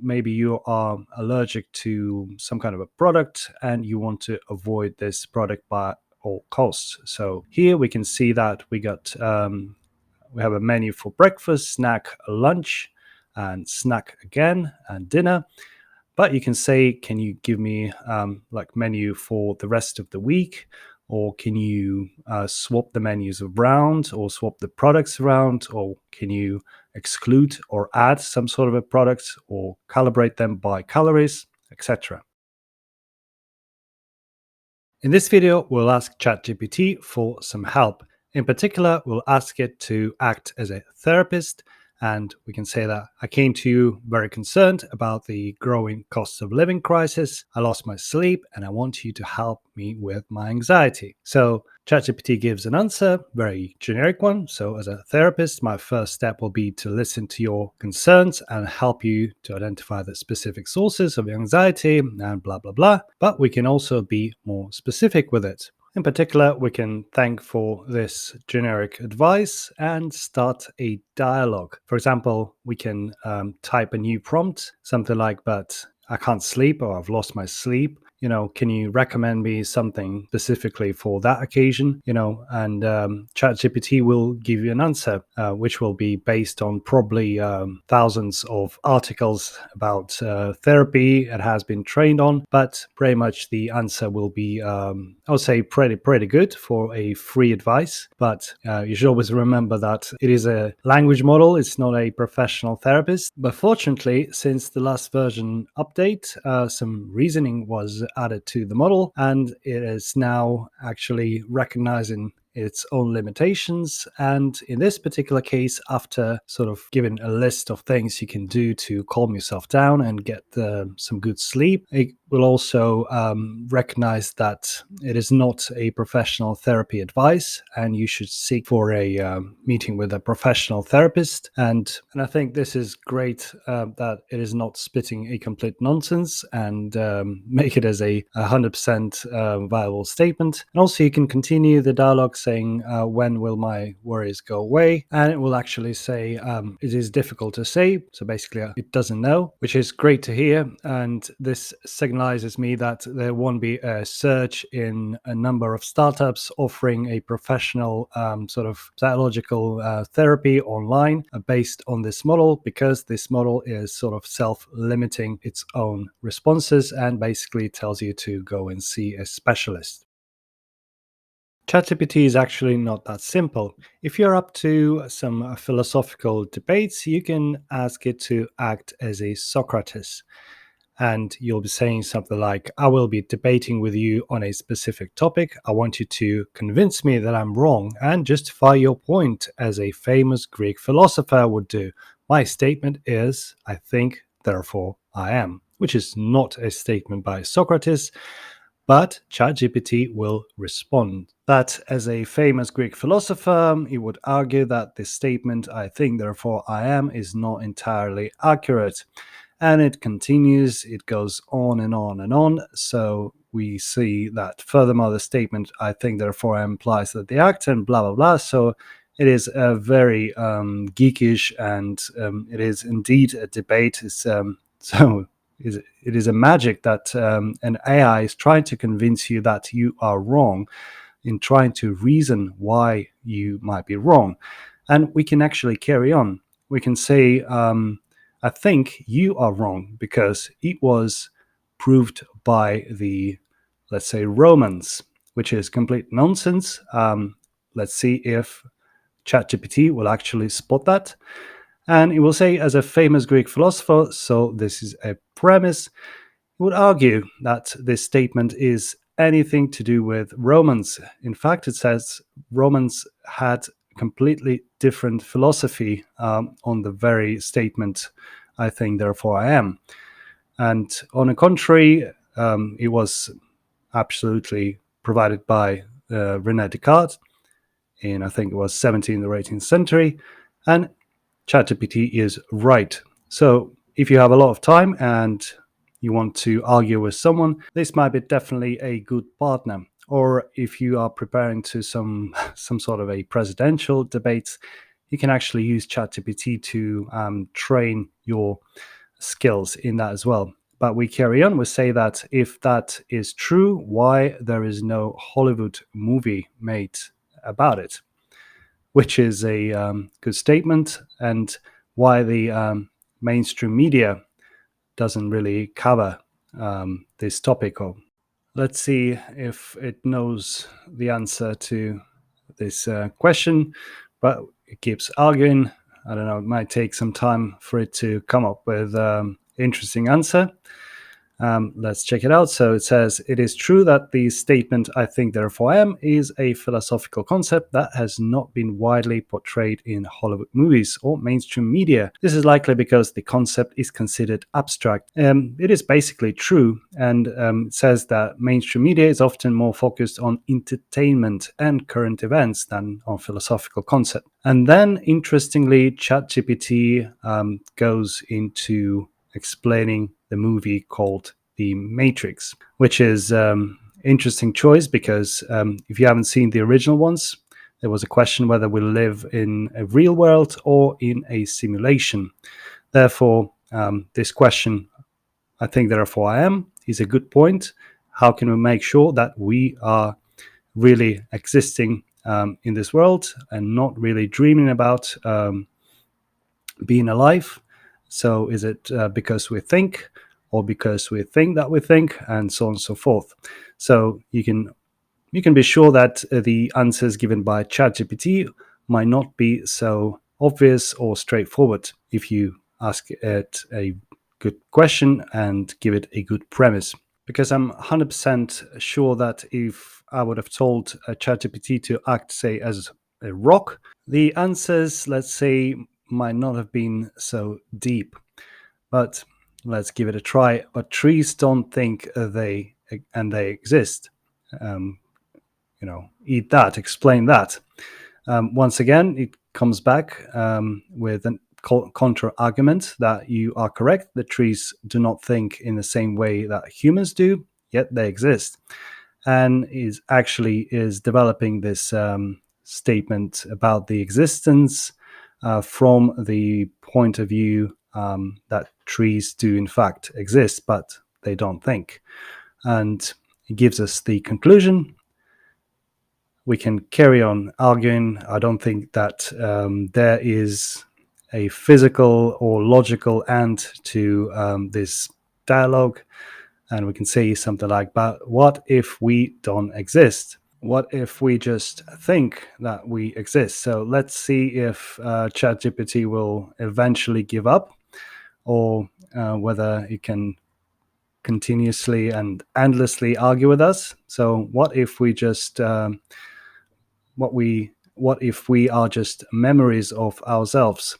maybe you are allergic to some kind of a product and you want to avoid this product by all costs. So here we can see that we have a menu for breakfast, snack, lunch, and snack again, and dinner. But you can say, can you give me like menu for the rest of the week? Or can you swap the menus around or swap the products around? Or can you exclude or add some sort of a product or calibrate them by calories, etc. In this video, we'll ask ChatGPT for some help. In particular, we'll ask it to act as a therapist, and we can say that I came to you very concerned about the growing cost of living crisis. I lost my sleep, and I want you to help me with my anxiety. So ChatGPT gives an answer, very generic one. So as a therapist, my first step will be to listen to your concerns and help you to identify the specific sources of your anxiety and blah, blah, blah. But we can also be more specific with it. In particular, we can thank for this generic advice and start a dialogue. For example, we can type a new prompt, something like, but I can't sleep or I've lost my sleep. Can you recommend me something specifically for that occasion? And ChatGPT will give you an answer, which will be based on probably thousands of articles about therapy it has been trained on. But pretty much the answer will be, I would say, pretty good for a free advice. But you should always remember that it is a language model; it's not a professional therapist. But fortunately, since the last version update, some reasoning was added to the model, and it is now actually recognizing its own limitations. And in this particular case, after sort of giving a list of things you can do to calm yourself down and get some good sleep, it will also recognize that it is not a professional therapy advice and you should seek for a meeting with a professional therapist. And I think this is great that it is not spitting a complete nonsense and make it as a 100% viable statement. And also you can continue the dialogue saying, when will my worries go away? And it will actually say, it is difficult to say. So basically, it doesn't know, which is great to hear. And this signalizes me that there won't be a surge in a number of startups offering a professional sort of psychological therapy online based on this model, because this model is sort of self-limiting its own responses and basically tells you to go and see a specialist. ChatGPT is actually not that simple. If you're up to some philosophical debates, you can ask it to act as a Socrates. and you'll be saying something like, I will be debating with you on a specific topic. I want you to convince me that I'm wrong and justify your point, as a famous Greek philosopher would do. My statement is, I think, therefore I am, which is not a statement by Socrates, but ChatGPT will respond. That, as a famous Greek philosopher, he would argue that this statement, I think, therefore I am, is not entirely accurate. And it continues, it goes on and on and on. So we see that, furthermore, the statement, I think, therefore I, implies that the act, and blah, blah, blah. So it is a very geekish, and it is indeed a debate. So it is a magic that an AI is trying to convince you that you are wrong, in trying to reason why you might be wrong. And we can actually carry on. We can say, I think you are wrong because it was proved by the, let's say, Romans, which is complete nonsense. Let's see if ChatGPT will actually spot that. And it will say, as a famous Greek philosopher, so this is a premise, would argue that this statement is anything to do with Romans. In fact, it says Romans had completely different philosophy on the very statement, I think, therefore I am. And on the contrary, it was absolutely provided by Rene Descartes in, I think it was 17th or 18th century. And ChatGPT is right. So if you have a lot of time and you want to argue with someone, this might be definitely a good partner. Or if you are preparing to some sort of a presidential debate, you can actually use ChatGPT to train your skills in that as well. But we carry on. We say that if that is true, why there is no Hollywood movie made about it, which is a good statement, and why the mainstream media doesn't really cover this topic. Or let's see if it knows the answer to this question, but it keeps arguing. I don't know, it might take some time for it to come up with interesting answer. Let's check it out. So it says, it is true that the statement, I think, therefore I am, is a philosophical concept that has not been widely portrayed in Hollywood movies or mainstream media. This is likely because the concept is considered abstract. It is basically true, and it says that mainstream media is often more focused on entertainment and current events than on philosophical concept. And then, interestingly, ChatGPT goes into explaining the movie called The Matrix, which is interesting choice because if you haven't seen the original ones, there was a question whether we live in a real world or in a simulation. Therefore, this question, I think, therefore I am, is a good point. How can we make sure that we are really existing in this world and not really dreaming about being alive? So is it because we think, or because we think that we think, and so on and so forth? So you can be sure that the answers given by ChatGPT might not be so obvious or straightforward if you ask it a good question and give it a good premise. Because I'm 100% sure that if I would have told ChatGPT to act, say, as a rock, the answers, let's say, might not have been so deep. But let's give it a try. But trees don't think they exist. Um, eat that, explain that. Once again, it comes back with a counter argument that you are correct. The trees do not think in the same way that humans do, yet they exist. And is developing this statement about the existence from the point of view that trees do in fact exist, but they don't think. And it gives us the conclusion. We can carry on arguing. I don't think that there is a physical or logical end to this dialogue. And we can say something like, but what if we don't exist? What if we just think that we exist? So let's see if ChatGPT will eventually give up, or whether it can continuously and endlessly argue with us. So what if we just what if we are just memories of ourselves?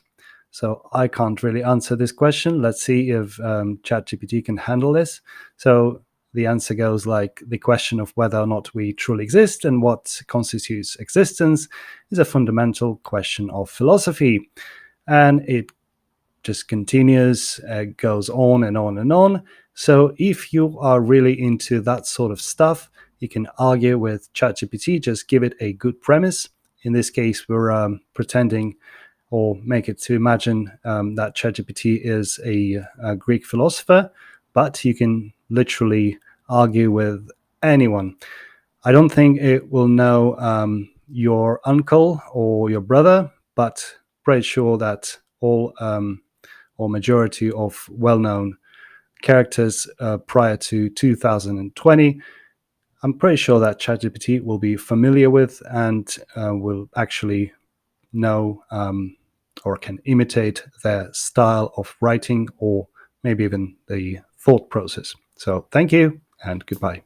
So I can't really answer this question. Let's see if ChatGPT can handle this. So the answer goes like the question of whether or not we truly exist and what constitutes existence is a fundamental question of philosophy. And it just continues, goes on and on and on. So if you are really into that sort of stuff, you can argue with ChatGPT, just give it a good premise. In this case, we're pretending or make it to imagine that ChatGPT is a Greek philosopher, but you can literally argue with anyone. I don't think it will know your uncle or your brother, but pretty sure that all or majority of well-known characters prior to 2020, I'm pretty sure that ChatGPT will be familiar with and will actually know or can imitate their style of writing or maybe even the thought process. So thank you and goodbye.